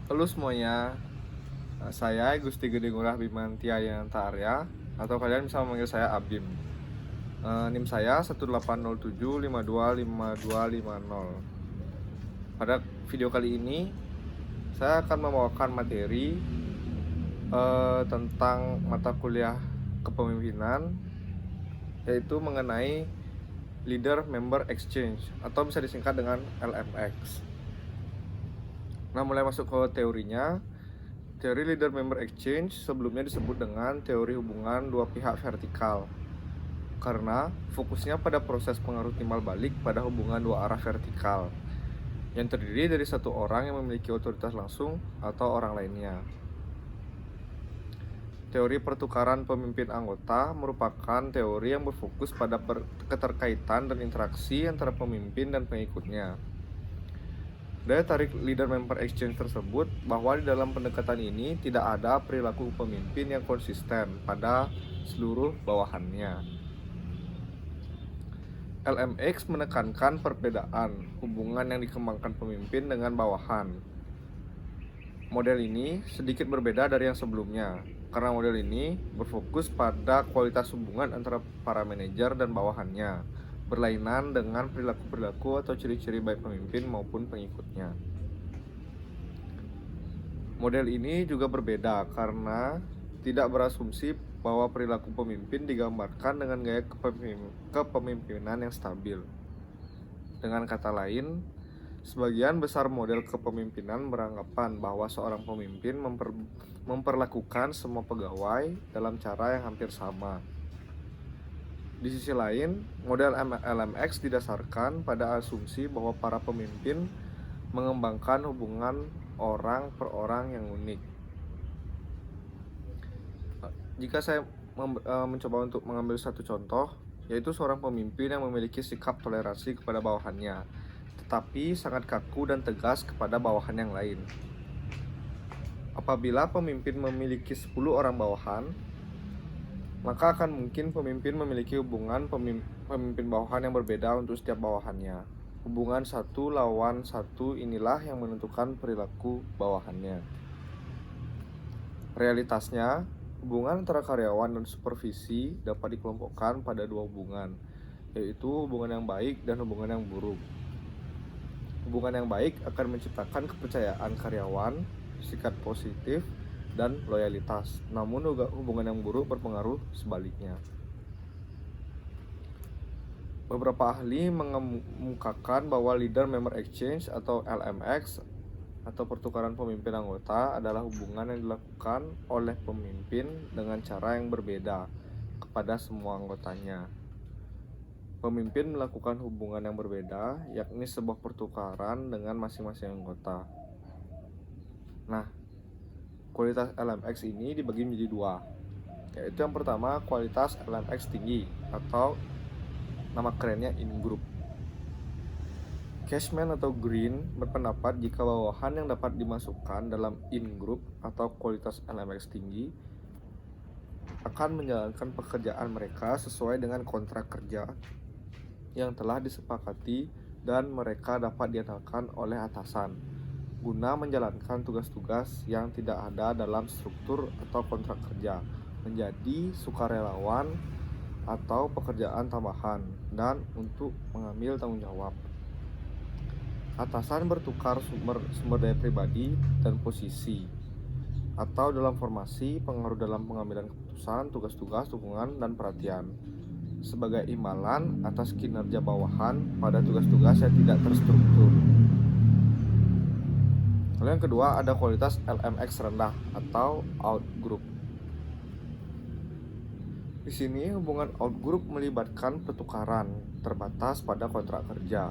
Halo semuanya, saya Gusti Gede Ngurah Bimantia Yananta Arya, atau kalian bisa memanggil saya Abim. NIM saya 18075252250. Pada video kali ini, saya akan membawakan materi tentang mata kuliah kepemimpinan, yaitu mengenai Leader Member Exchange, atau bisa disingkat dengan LMX. Nah, mulai masuk ke teorinya. Teori Leader Member Exchange sebelumnya disebut dengan teori hubungan dua pihak vertikal, karena fokusnya pada proses pengaruh timbal balik pada hubungan dua arah vertikal, yang terdiri dari satu orang yang memiliki otoritas langsung atau orang lainnya. Teori pertukaran pemimpin anggota merupakan teori yang berfokus pada keterkaitan dan interaksi antara pemimpin dan pengikutnya. Daya tarik Leader Member Exchange tersebut bahwa di dalam pendekatan ini tidak ada perilaku pemimpin yang konsisten pada seluruh bawahannya. LMX menekankan perbedaan hubungan yang dikembangkan pemimpin dengan bawahan. Model ini sedikit berbeda dari yang sebelumnya, karena model ini berfokus pada kualitas hubungan antara para manajer dan bawahannya, berlainan dengan perilaku-perilaku atau ciri-ciri baik pemimpin maupun pengikutnya. Model ini juga berbeda karena tidak berasumsi bahwa perilaku pemimpin digambarkan dengan gaya kepemimpinan yang stabil. Dengan kata lain, sebagian besar model kepemimpinan beranggapan bahwa seorang pemimpin memperlakukan semua pegawai dalam cara yang hampir sama. Di sisi lain, model LMX didasarkan pada asumsi bahwa para pemimpin mengembangkan hubungan orang per orang yang unik. Jika saya mencoba untuk mengambil satu contoh, yaitu seorang pemimpin yang memiliki sikap toleransi kepada bawahannya, tetapi sangat kaku dan tegas kepada bawahan yang lain. Apabila pemimpin memiliki 10 orang bawahan, maka akan mungkin pemimpin memiliki hubungan pemimpin bawahan yang berbeda untuk setiap bawahannya. Hubungan satu lawan satu inilah yang menentukan perilaku bawahannya. Realitasnya, hubungan antara karyawan dan supervisi dapat dikelompokkan pada dua hubungan, yaitu hubungan yang baik dan hubungan yang buruk. Hubungan yang baik akan menciptakan kepercayaan karyawan, sikap positif, dan loyalitas. Namun hubungan yang buruk berpengaruh sebaliknya. Beberapa ahli mengemukakan bahwa Leader Member Exchange atau LMX atau pertukaran pemimpin anggota adalah hubungan yang dilakukan oleh pemimpin dengan cara yang berbeda kepada semua anggotanya. Pemimpin melakukan hubungan yang berbeda, yakni sebuah pertukaran dengan masing-masing anggota. Nah, kualitas LMX ini dibagi menjadi dua, yaitu yang pertama kualitas LMX tinggi atau nama kerennya in-group. Cashman atau Green berpendapat jika bawahan yang dapat dimasukkan dalam in-group atau kualitas LMX tinggi akan menjalankan pekerjaan mereka sesuai dengan kontrak kerja yang telah disepakati dan mereka dapat diandalkan oleh atasan guna menjalankan tugas-tugas yang tidak ada dalam struktur atau kontrak kerja menjadi sukarelawan atau pekerjaan tambahan dan untuk mengambil tanggung jawab. Atasan bertukar sumber daya pribadi dan posisi atau dalam formasi pengaruh dalam pengambilan keputusan, tugas-tugas, dukungan, dan perhatian sebagai imbalan atas kinerja bawahan pada tugas-tugas yang tidak terstruktur. Lalu yang kedua ada kualitas LMX rendah atau outgroup. Di sini hubungan outgroup melibatkan pertukaran terbatas pada kontrak kerja.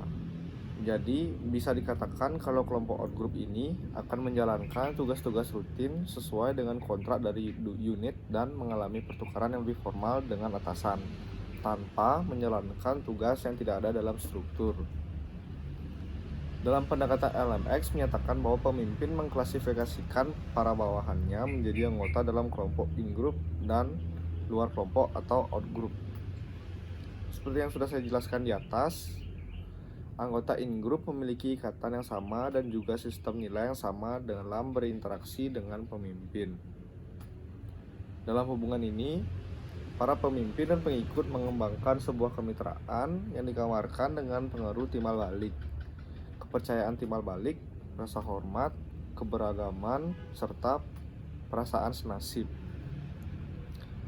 Jadi bisa dikatakan kalau kelompok outgroup ini akan menjalankan tugas-tugas rutin sesuai dengan kontrak dari unit dan mengalami pertukaran yang lebih formal dengan atasan tanpa menjalankan tugas yang tidak ada dalam struktur. Dalam pendekatan LMX menyatakan bahwa pemimpin mengklasifikasikan para bawahannya menjadi anggota dalam kelompok in-group dan luar kelompok atau out-group. Seperti yang sudah saya jelaskan di atas, Anggota in-group memiliki ikatan yang sama dan juga sistem nilai yang sama dalam berinteraksi dengan pemimpin. Dalam hubungan ini, para pemimpin dan pengikut mengembangkan sebuah kemitraan yang dikamarkan dengan pengaruh timbal balik, kepercayaan timbal balik, rasa hormat, keberagaman, serta perasaan senasib.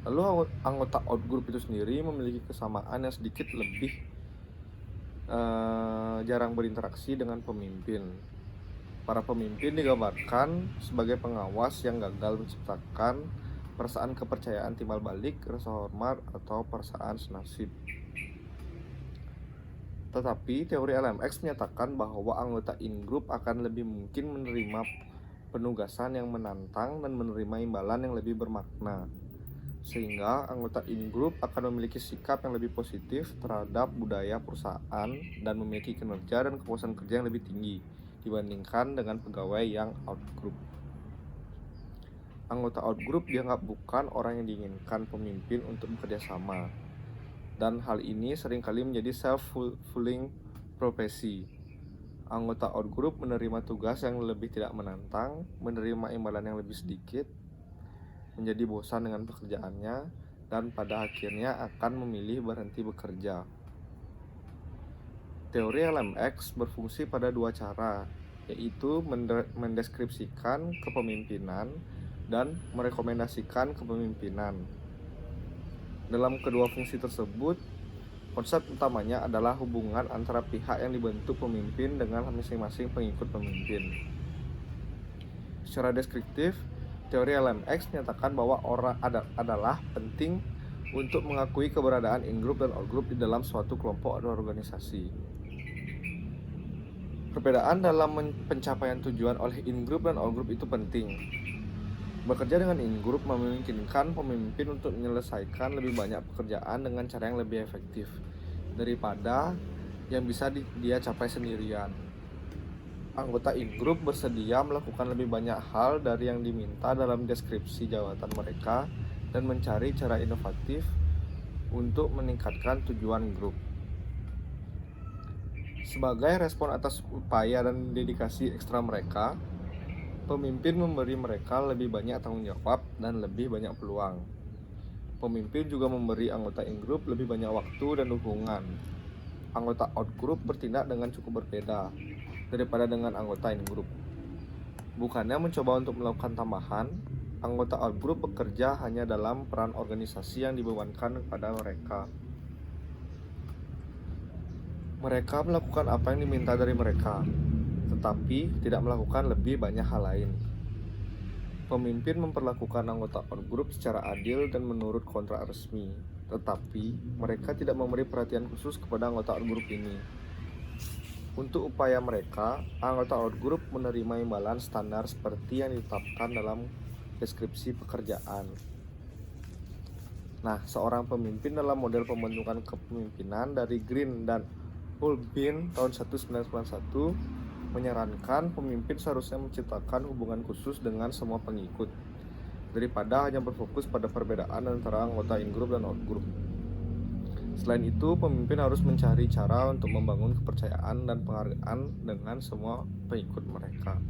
Lalu anggota outgroup itu sendiri memiliki kesamaan yang sedikit lebih jarang berinteraksi dengan pemimpin. Para pemimpin digambarkan sebagai pengawas yang gagal menciptakan perasaan kepercayaan timbal balik, rasa hormat, atau perasaan senasib. Tetapi teori LMX menyatakan bahwa anggota in-group akan lebih mungkin menerima penugasan yang menantang dan menerima imbalan yang lebih bermakna, sehingga anggota in-group akan memiliki sikap yang lebih positif terhadap budaya perusahaan dan memiliki kinerja dan kepuasan kerja yang lebih tinggi dibandingkan dengan pegawai yang out-group. Anggota out-group dianggap bukan orang yang diinginkan pemimpin untuk bekerja sama, dan hal ini seringkali menjadi self-fulfilling prophecy. Anggota out-group menerima tugas yang lebih tidak menantang, menerima imbalan yang lebih sedikit, menjadi bosan dengan pekerjaannya, dan pada akhirnya akan memilih berhenti bekerja. Teori LMX berfungsi pada dua cara, yaitu mendeskripsikan kepemimpinan dan merekomendasikan kepemimpinan. Dalam kedua fungsi tersebut, konsep utamanya adalah hubungan antara pihak yang dibentuk pemimpin dengan masing-masing pengikut pemimpin. Secara deskriptif, teori LMX menyatakan bahwa orang adalah penting untuk mengakui keberadaan in-group dan out-group di dalam suatu kelompok atau organisasi. Perbedaan dalam pencapaian tujuan oleh in-group dan out-group itu penting. Bekerja dengan in-group memungkinkan pemimpin untuk menyelesaikan lebih banyak pekerjaan dengan cara yang lebih efektif daripada yang bisa dia capai sendirian. Anggota in-group bersedia melakukan lebih banyak hal dari yang diminta dalam deskripsi jabatan mereka dan mencari cara inovatif untuk meningkatkan tujuan grup. Sebagai respon atas upaya dan dedikasi ekstra mereka, pemimpin memberi mereka lebih banyak tanggung jawab dan lebih banyak peluang. Pemimpin juga memberi anggota in-group lebih banyak waktu dan dukungan. Anggota out-group bertindak dengan cukup berbeda daripada dengan anggota in-group. Bukannya mencoba untuk melakukan tambahan, anggota out-group bekerja hanya dalam peran organisasi yang dibebankan kepada mereka. Mereka melakukan apa yang diminta dari mereka, tetapi tidak melakukan lebih banyak hal lain. Pemimpin memperlakukan anggota out-group secara adil dan menurut kontrak resmi, tetapi mereka tidak memberi perhatian khusus kepada anggota out-group ini. Untuk upaya mereka, anggota out-group menerima imbalan standar seperti yang ditetapkan dalam deskripsi pekerjaan. Nah, seorang pemimpin dalam model pembentukan kepemimpinan dari Green dan Ulbin tahun 1991 menyarankan pemimpin seharusnya menciptakan hubungan khusus dengan semua pengikut, daripada hanya berfokus pada perbedaan antara anggota in-group dan out-group. Selain itu, pemimpin harus mencari cara untuk membangun kepercayaan dan penghargaan dengan semua pengikut mereka.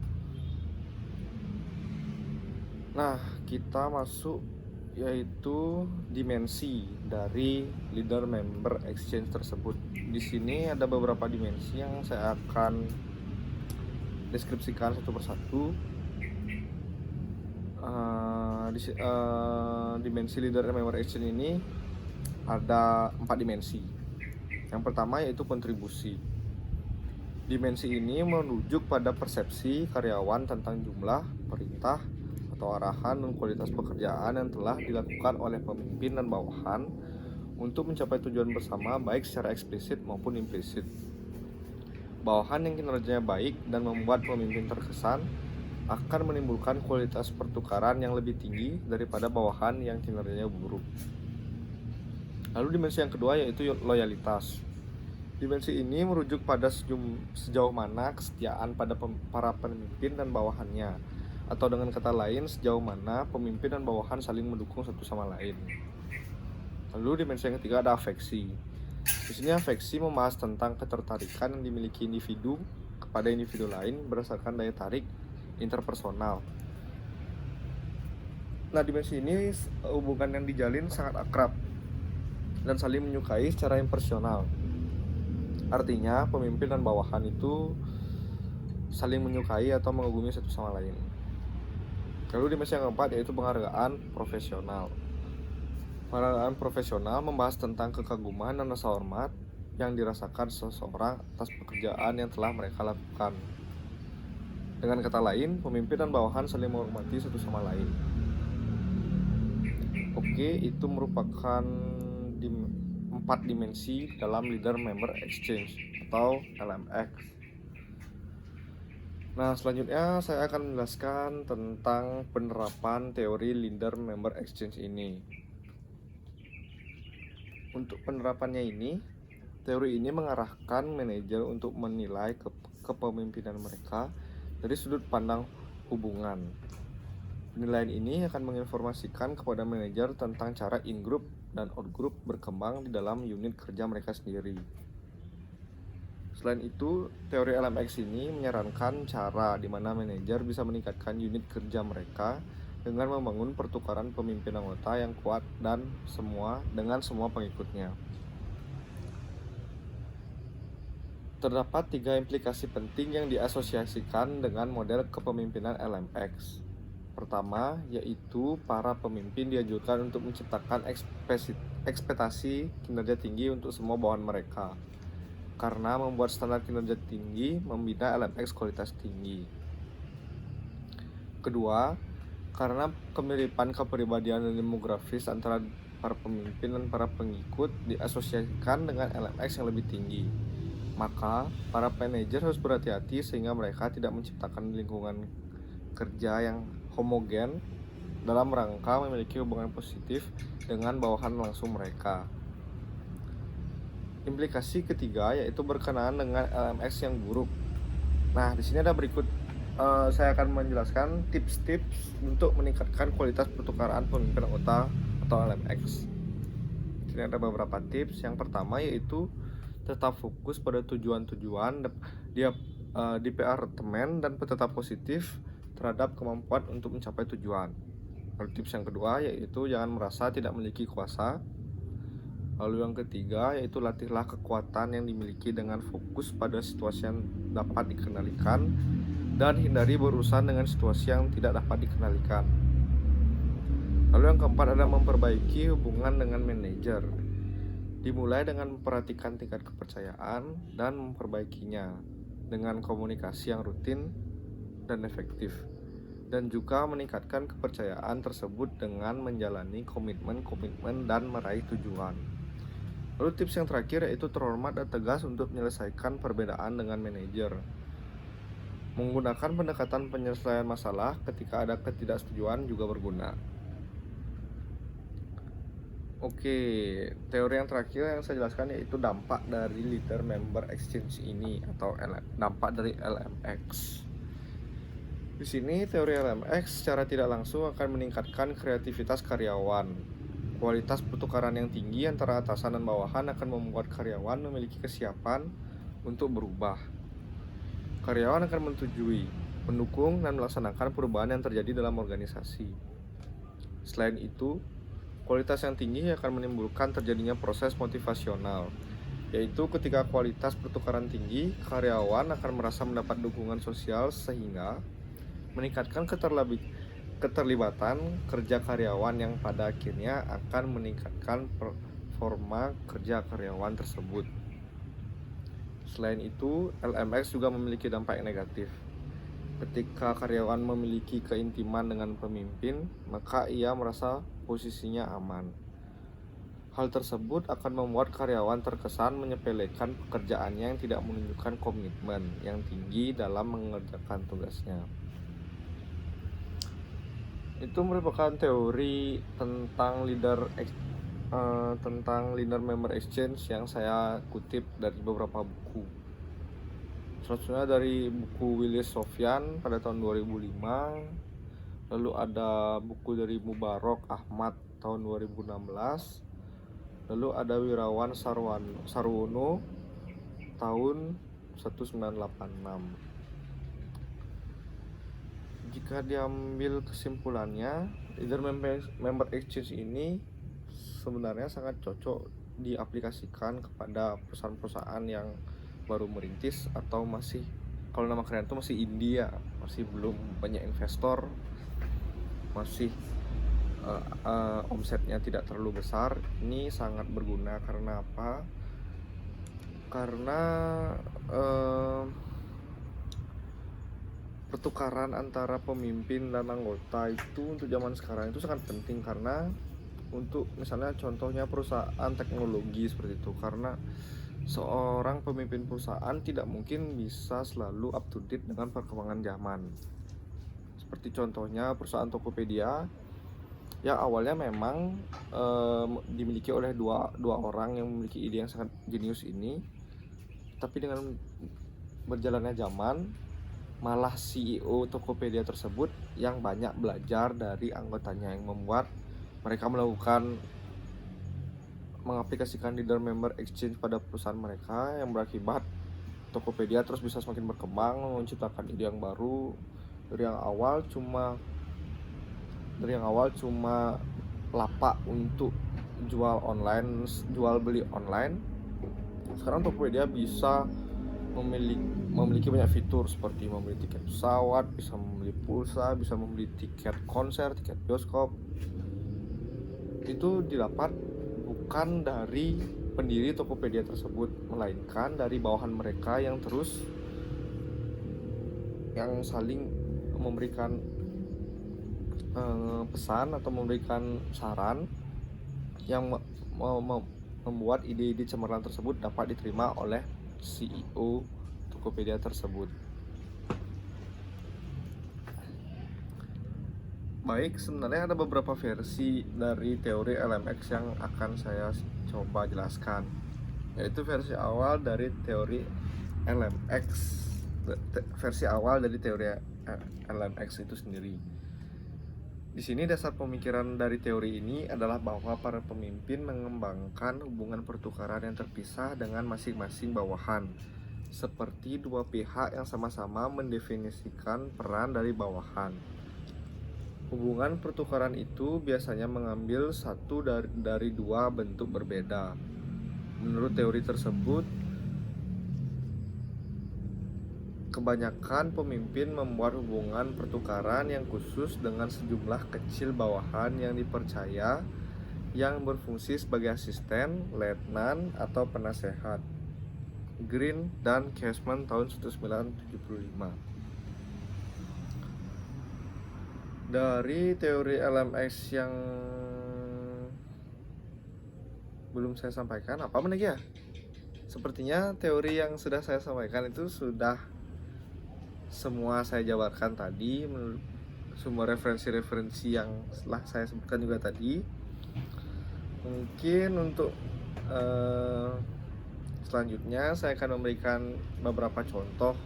Nah, kita masuk yaitu dimensi dari leader member exchange tersebut. Di sini ada beberapa dimensi yang saya akan deskripsikan satu persatu. Dimensi leader member exchange ini ada 4 dimensi. Yang pertama yaitu kontribusi. Dimensi ini merujuk pada persepsi karyawan tentang jumlah, perintah, atau arahan dan kualitas pekerjaan yang telah dilakukan oleh pemimpin dan bawahan untuk mencapai tujuan bersama baik secara eksplisit maupun implisit. Bawahan yang kinerjanya baik dan membuat pemimpin terkesan akan menimbulkan kualitas pertukaran yang lebih tinggi daripada bawahan yang kinerjanya buruk. Lalu dimensi yang kedua yaitu loyalitas. Dimensi ini merujuk pada sejauh mana kesetiaan pada para pemimpin dan bawahannya, atau dengan kata lain sejauh mana pemimpin dan bawahan saling mendukung satu sama lain. Lalu dimensi yang ketiga ada afeksi. Di sini afeksi membahas tentang ketertarikan yang dimiliki individu kepada individu lain berdasarkan daya tarik interpersonal. Nah, dimensi ini hubungan yang dijalin sangat akrab dan saling menyukai secara impersonal. Artinya, pemimpin dan bawahan itu saling menyukai atau mengagumi satu sama lain. Lalu dimensi yang keempat yaitu penghargaan profesional. Penghargaan profesional membahas tentang kekaguman dan rasa hormat yang dirasakan seseorang atas pekerjaan yang telah mereka lakukan. Dengan kata lain, pemimpin dan bawahan saling menghormati satu sama lain. Oke, itu merupakan 4 dimensi dalam Leader Member Exchange atau LMX. Nah, selanjutnya saya akan menjelaskan tentang penerapan teori Leader Member Exchange ini. Untuk penerapannya ini, teori ini mengarahkan manajer untuk menilai kepemimpinan mereka dari sudut pandang hubungan. Penilaian ini akan menginformasikan kepada manajer tentang cara in-group dan out-group berkembang di dalam unit kerja mereka sendiri. Selain itu, teori LMX ini menyarankan cara di mana manajer bisa meningkatkan unit kerja mereka dengan membangun pertukaran pemimpin anggota yang kuat dan dengan semua pengikutnya. Terdapat 3 implikasi penting yang diasosiasikan dengan model kepemimpinan LMX. Pertama, yaitu para pemimpin dianjurkan untuk menciptakan ekspektasi kinerja tinggi untuk semua bawahan mereka, karena membuat standar kinerja tinggi membina LMX kualitas tinggi. Kedua, karena kemiripan kepribadian dan demografis antara para pemimpin dan para pengikut diasosiasikan dengan LMX yang lebih tinggi, maka para manajer harus berhati-hati sehingga mereka tidak menciptakan lingkungan kerja yang homogen dalam rangka memiliki hubungan positif dengan bawahan langsung mereka. Implikasi ketiga yaitu berkenaan dengan LMX yang buruk. Nah, di sini ada berikut saya akan menjelaskan tips-tips untuk meningkatkan kualitas pertukaran pemimpin anggota atau LMX. Di sini ada beberapa tips. Yang pertama yaitu tetap fokus pada tujuan-tujuan di departemen dan tetap positif terhadap kemampuan untuk mencapai tujuan. Lalu tips yang kedua yaitu jangan merasa tidak memiliki kuasa. Lalu yang ketiga yaitu latihlah kekuatan yang dimiliki dengan fokus pada situasi yang dapat dikendalikan dan hindari berurusan dengan situasi yang tidak dapat dikendalikan. Lalu yang keempat adalah memperbaiki hubungan dengan manajer. Dimulai dengan memperhatikan tingkat kepercayaan dan memperbaikinya dengan komunikasi yang rutin dan efektif, dan juga meningkatkan kepercayaan tersebut dengan menjalani komitmen dan meraih tujuan. Lalu tips yang terakhir yaitu terhormat dan tegas untuk menyelesaikan perbedaan dengan manajer. Menggunakan pendekatan penyelesaian masalah ketika ada ketidaksetujuan juga berguna. Oke, teori yang terakhir yang saya jelaskan yaitu dampak dari Leader Member Exchange ini atau dampak dari LMX. Di sini teori LMX secara tidak langsung akan meningkatkan kreativitas karyawan. Kualitas pertukaran yang tinggi antara atasan dan bawahan akan membuat karyawan memiliki kesiapan untuk berubah. Karyawan akan menyetujui, mendukung, dan melaksanakan perubahan yang terjadi dalam organisasi. Selain itu, kualitas yang tinggi akan menimbulkan terjadinya proses motivasional, yaitu ketika kualitas pertukaran tinggi, karyawan akan merasa mendapat dukungan sosial sehingga meningkatkan keterlibatan kerja karyawan yang pada akhirnya akan meningkatkan performa kerja karyawan tersebut. Selain itu, LMX juga memiliki dampak yang negatif. Ketika karyawan memiliki keintiman dengan pemimpin, maka ia merasa posisinya aman. Hal tersebut akan membuat karyawan terkesan menyepelekan pekerjaannya yang tidak menunjukkan komitmen yang tinggi dalam mengerjakan tugasnya. Itu merupakan teori tentang Leader Member Exchange yang saya kutip dari beberapa buku. Selanjutnya dari buku Willis Sofyan pada tahun 2005. Lalu ada buku dari Mubarak Ahmad tahun 2016. Lalu ada Wirawan Sarwono tahun 1986. Jika diambil kesimpulannya, leader member exchange ini sebenarnya sangat cocok diaplikasikan kepada perusahaan-perusahaan yang baru merintis atau masih, kalau nama keren itu masih indie ya, masih belum banyak investor, masih omsetnya tidak terlalu besar. Ini sangat berguna karena apa? Karena pertukaran antara pemimpin dan anggota itu untuk zaman sekarang itu sangat penting, karena untuk misalnya contohnya perusahaan teknologi seperti itu, karena seorang pemimpin perusahaan tidak mungkin bisa selalu up to date dengan perkembangan zaman. Seperti contohnya perusahaan Tokopedia yang awalnya memang dimiliki oleh dua orang yang memiliki ide yang sangat jenius ini, tapi dengan berjalannya zaman malah CEO Tokopedia tersebut yang banyak belajar dari anggotanya, yang membuat mereka mengaplikasikan leader member exchange pada perusahaan mereka, yang berakibat Tokopedia terus bisa semakin berkembang, menciptakan ide yang baru. Dari yang awal cuma lapak untuk jual beli online, sekarang Tokopedia bisa memiliki banyak fitur seperti membeli tiket pesawat, bisa membeli pulsa, bisa membeli tiket konser, tiket bioskop. Itu didapat bukan dari pendiri Tokopedia tersebut, melainkan dari bawahan mereka yang saling memberikan pesan atau memberikan saran yang membuat ide-ide cemerlang tersebut dapat diterima oleh CEO Tokopedia tersebut. Baik, sebenarnya ada beberapa versi dari teori LMX yang akan saya coba jelaskan, yaitu versi awal dari teori LMX itu sendiri. Di sini dasar pemikiran dari teori ini adalah bahwa para pemimpin mengembangkan hubungan pertukaran yang terpisah dengan masing-masing bawahan, seperti dua pihak yang sama-sama mendefinisikan peran dari bawahan. Hubungan pertukaran itu biasanya mengambil satu dari dua bentuk berbeda. Menurut teori tersebut, kebanyakan pemimpin membuat hubungan pertukaran yang khusus dengan sejumlah kecil bawahan yang dipercaya, yang berfungsi sebagai asisten, letnan, atau penasehat. Green dan Cashman tahun 1975. Dari teori LMX yang belum saya sampaikan, apa menarik ya? Sepertinya teori yang sudah saya sampaikan itu sudah semua saya jabarkan tadi, menurut semua referensi-referensi yang telah saya sebutkan juga tadi. Mungkin untuk selanjutnya saya akan memberikan beberapa contoh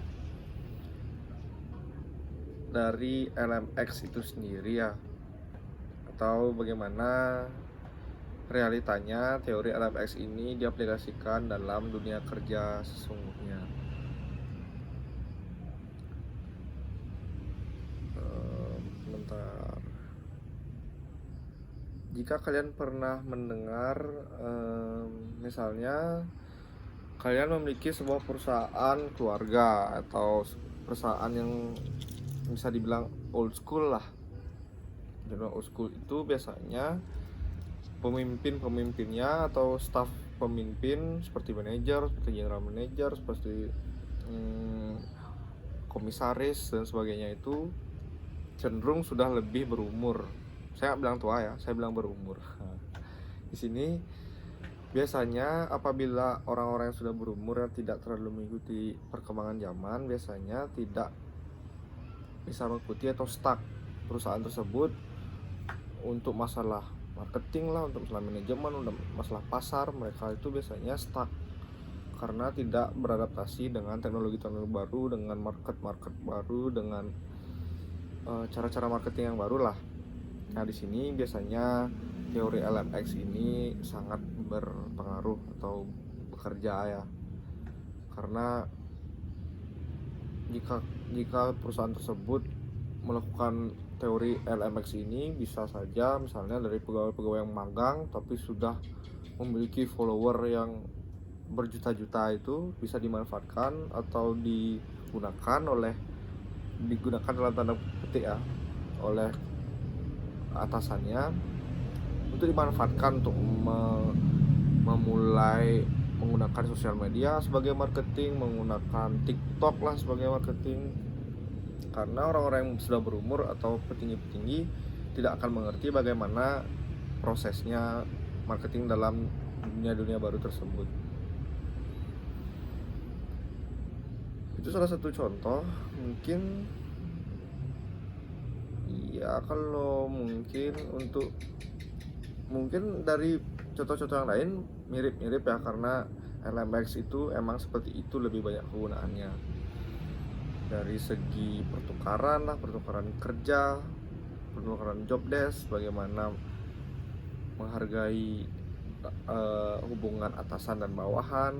dari LMX itu sendiri ya, atau bagaimana realitanya teori LMX ini diaplikasikan dalam dunia kerja sesungguhnya. Bentar. Jika kalian pernah mendengar misalnya kalian memiliki sebuah perusahaan keluarga atau perusahaan yang bisa dibilang old school lah. Jadi old school itu biasanya pemimpinnya atau staf pemimpin seperti manajer, seperti general manager, seperti komisaris dan sebagainya itu cenderung sudah lebih berumur. Saya bilang tua ya, saya bilang berumur. Di sini biasanya apabila orang-orang yang sudah berumur yang tidak terlalu mengikuti perkembangan zaman, biasanya tidak bisa mengikuti atau stuck perusahaan tersebut untuk masalah marketing lah, untuk masalah manajemen, untuk masalah pasar. Mereka itu biasanya stuck karena tidak beradaptasi dengan teknologi-teknologi baru, dengan market baru, dengan cara-cara marketing yang baru lah. Nah, di sini biasanya teori LMX ini sangat berpengaruh atau bekerja ya. Karena jika perusahaan tersebut melakukan teori LMX ini, bisa saja misalnya dari pegawai-pegawai yang magang tapi sudah memiliki follower yang berjuta-juta itu bisa dimanfaatkan atau digunakan dalam tanda petik ya oleh atasannya untuk dimanfaatkan untuk memulai menggunakan sosial media sebagai marketing, menggunakan TikTok lah sebagai marketing. Karena orang-orang yang sudah berumur atau petinggi-petinggi tidak akan mengerti bagaimana prosesnya marketing dalam dunia baru tersebut. Itu salah satu contoh. Kalau mungkin dari contoh-contoh yang lain mirip-mirip ya, karena LMX itu emang seperti itu, lebih banyak kegunaannya dari segi pertukaran kerja, pertukaran job desk, bagaimana menghargai hubungan atasan dan bawahan.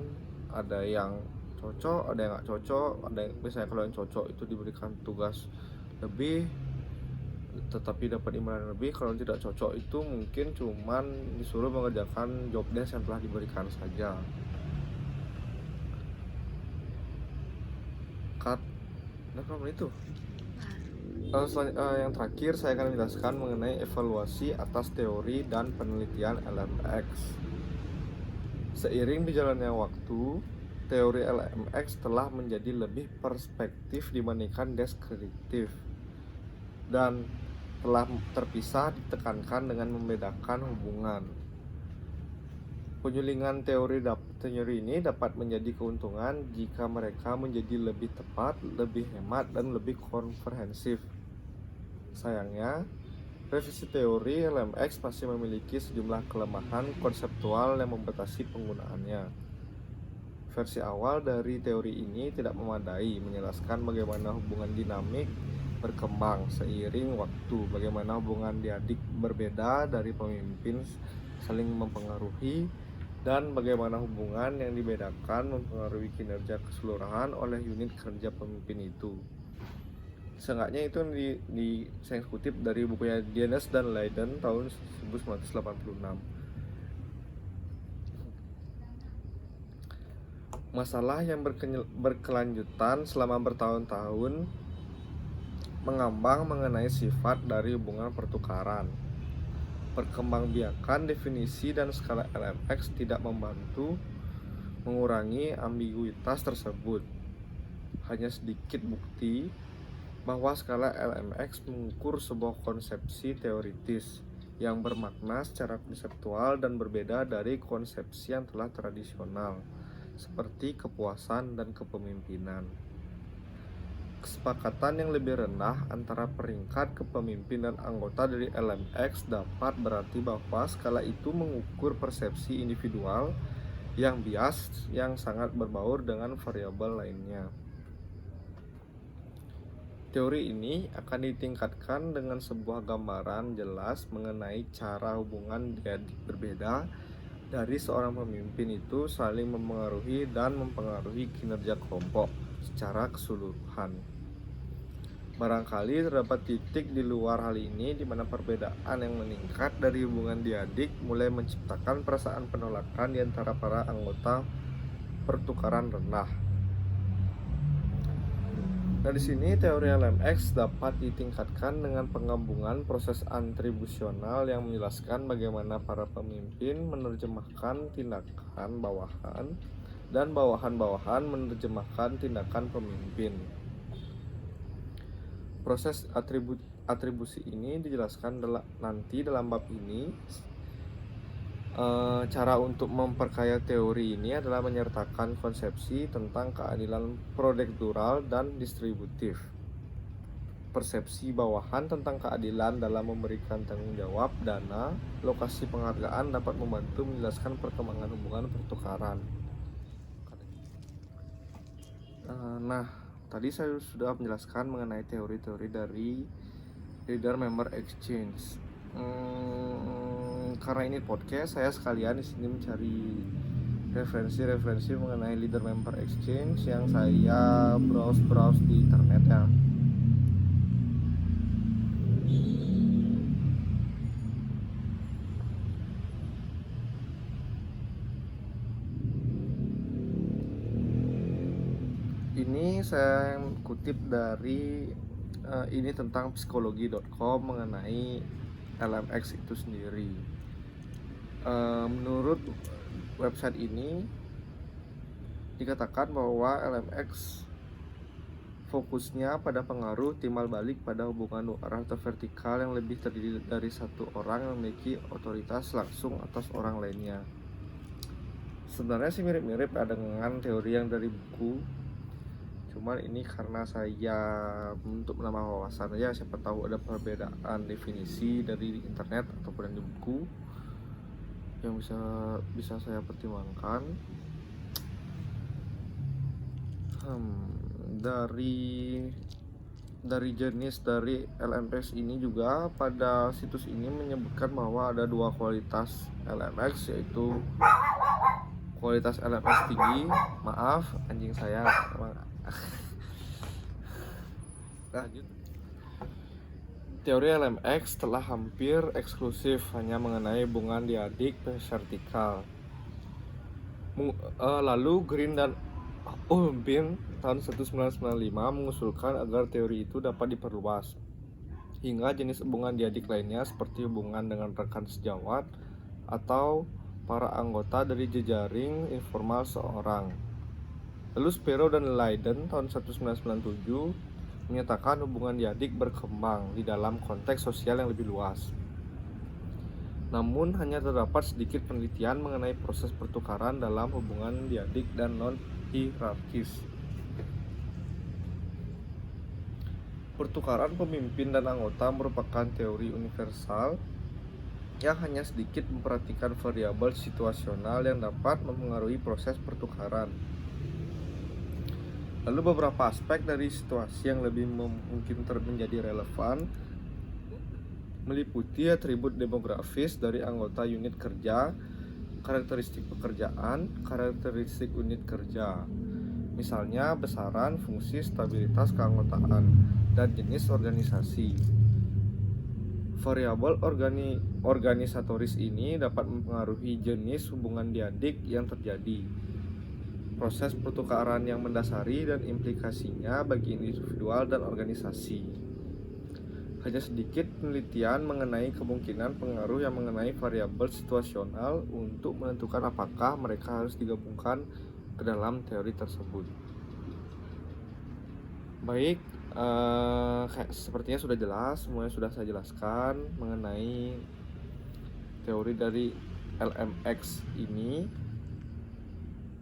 Ada yang cocok, ada yang nggak cocok. Biasanya kalau yang cocok itu diberikan tugas lebih tetapi dapat imbalan lebih. Kalau tidak cocok itu mungkin cuman disuruh mengerjakan job desk yang telah diberikan saja. Itu. Yang terakhir saya akan menjelaskan mengenai evaluasi atas teori dan penelitian LMX. Seiring berjalannya waktu, teori LMX telah menjadi lebih perspektif dibandingkan deskriptif dan telah terpisah ditekankan dengan membedakan hubungan. Penyulingan teori ini dapat menjadi keuntungan jika mereka menjadi lebih tepat, lebih hemat, dan lebih komprehensif. Sayangnya, revisi teori LMX masih memiliki sejumlah kelemahan konseptual yang membatasi penggunaannya. Versi awal dari teori ini tidak memadai menjelaskan bagaimana hubungan dinamik berkembang seiring waktu, bagaimana hubungan diadik berbeda dari pemimpin saling mempengaruhi, dan bagaimana hubungan yang dibedakan mempengaruhi kinerja keseluruhan oleh unit kerja pemimpin itu. Seenggaknya itu saya kutip dari bukunya Dienes dan Leiden tahun 1986. Masalah yang berkelanjutan selama bertahun-tahun mengambang mengenai sifat dari hubungan pertukaran. Perkembangbiakan definisi dan skala LMX tidak membantu mengurangi ambiguitas tersebut. Hanya sedikit bukti bahwa skala LMX mengukur sebuah konsepsi teoritis yang bermakna secara konseptual dan berbeda dari konsepsi yang telah tradisional, seperti kepuasan dan kepemimpinan. Kesepakatan yang lebih rendah antara peringkat kepemimpinan anggota dari LMX dapat berarti bahwa skala itu mengukur persepsi individual yang bias yang sangat berbaur dengan variabel lainnya. Teori ini akan ditingkatkan dengan sebuah gambaran jelas mengenai cara hubungan diadik berbeda dari seorang pemimpin itu saling mempengaruhi dan mempengaruhi kinerja kelompok secara keseluruhan. Barangkali terdapat titik di luar hal ini di mana perbedaan yang meningkat dari hubungan diadik mulai menciptakan perasaan penolakan di antara para anggota pertukaran rendah. Nah, di sini teori LMX dapat ditingkatkan dengan penggabungan proses atribusional yang menjelaskan bagaimana para pemimpin menerjemahkan tindakan bawahan dan bawahan-bawahan menerjemahkan tindakan pemimpin. Proses atribusi ini dijelaskan nanti dalam bab ini. Cara untuk memperkaya teori ini adalah menyertakan konsepsi tentang keadilan prosedural dan distributif. Persepsi bawahan tentang keadilan dalam memberikan tanggung jawab dana, lokasi penghargaan dapat membantu menjelaskan perkembangan hubungan pertukaran. Tadi saya sudah menjelaskan mengenai teori-teori dari leader member exchange. Karena ini podcast, saya sekalian di sini mencari referensi-referensi mengenai leader member exchange yang saya browse di internet ya. Ini saya kutip dari ini tentang psikologi.com mengenai LMX itu sendiri. Menurut website ini dikatakan bahwa LMX fokusnya pada pengaruh timbal balik pada hubungan dua arah atau vertikal yang lebih terdiri dari satu orang yang memiliki otoritas langsung atas orang lainnya. Sebenarnya sih mirip-mirip dengan teori yang dari buku, cuman ini karena saya untuk menambah wawasan aja, siapa tahu ada perbedaan definisi dari internet ataupun yang di buku yang bisa saya pertimbangkan. Dari jenis dari LMX ini juga pada situs ini menyebutkan bahwa ada dua kualitas LMX, yaitu kualitas LMX tinggi, maaf anjing saya lanjut. Teori LMX telah hampir eksklusif hanya mengenai hubungan diadik vertikal. Lalu Green dan Ulbin tahun 1995 mengusulkan agar teori itu dapat diperluas hingga jenis hubungan diadik lainnya seperti hubungan dengan rekan sejawat atau para anggota dari jejaring informal seorang. Lalu Sparrow dan Leiden tahun 1997 menyatakan hubungan diadik berkembang di dalam konteks sosial yang lebih luas. Namun hanya terdapat sedikit penelitian mengenai proses pertukaran dalam hubungan diadik dan non-hierarkis. Pertukaran pemimpin dan anggota merupakan teori universal yang hanya sedikit memperhatikan variabel situasional yang dapat mempengaruhi proses pertukaran. Lalu beberapa aspek dari situasi yang lebih mungkin menjadi relevan meliputi atribut demografis dari anggota unit kerja, karakteristik pekerjaan, karakteristik unit kerja, misalnya besaran, fungsi, stabilitas keanggotaan, dan jenis organisasi. Variabel organisatoris ini dapat mempengaruhi jenis hubungan diadik yang terjadi, proses pertukaran yang mendasari, dan implikasinya bagi individual dan organisasi. Hanya sedikit penelitian mengenai kemungkinan pengaruh yang mengenai variabel situasional untuk menentukan apakah mereka harus digabungkan ke dalam teori tersebut. Baik, sepertinya sudah jelas, semuanya sudah saya jelaskan mengenai teori dari LMX ini.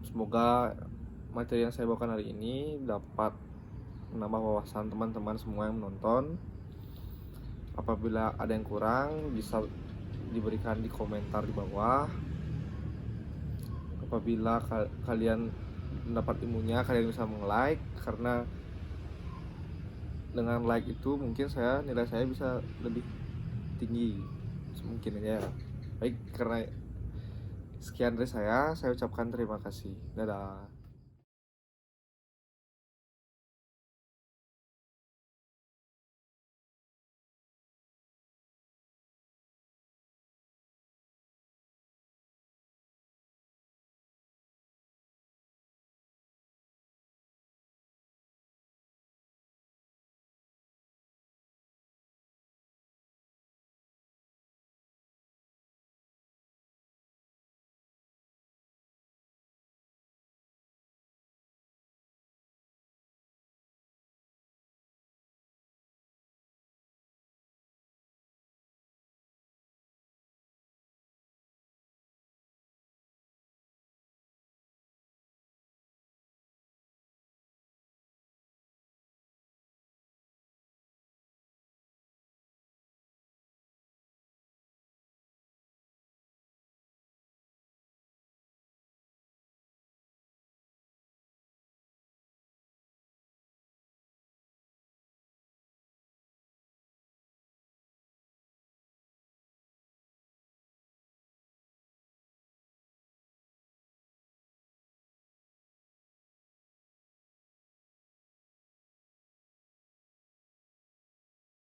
Semoga materi yang saya bawakan hari ini dapat menambah wawasan teman-teman semua yang menonton. Apabila ada yang kurang bisa diberikan di komentar di bawah. Apabila kalian mendapat ilmunya, kalian bisa like, karena dengan like itu mungkin nilai saya bisa lebih tinggi mungkin aja. Baik, karena sekian dari saya ucapkan terima kasih. Dadah.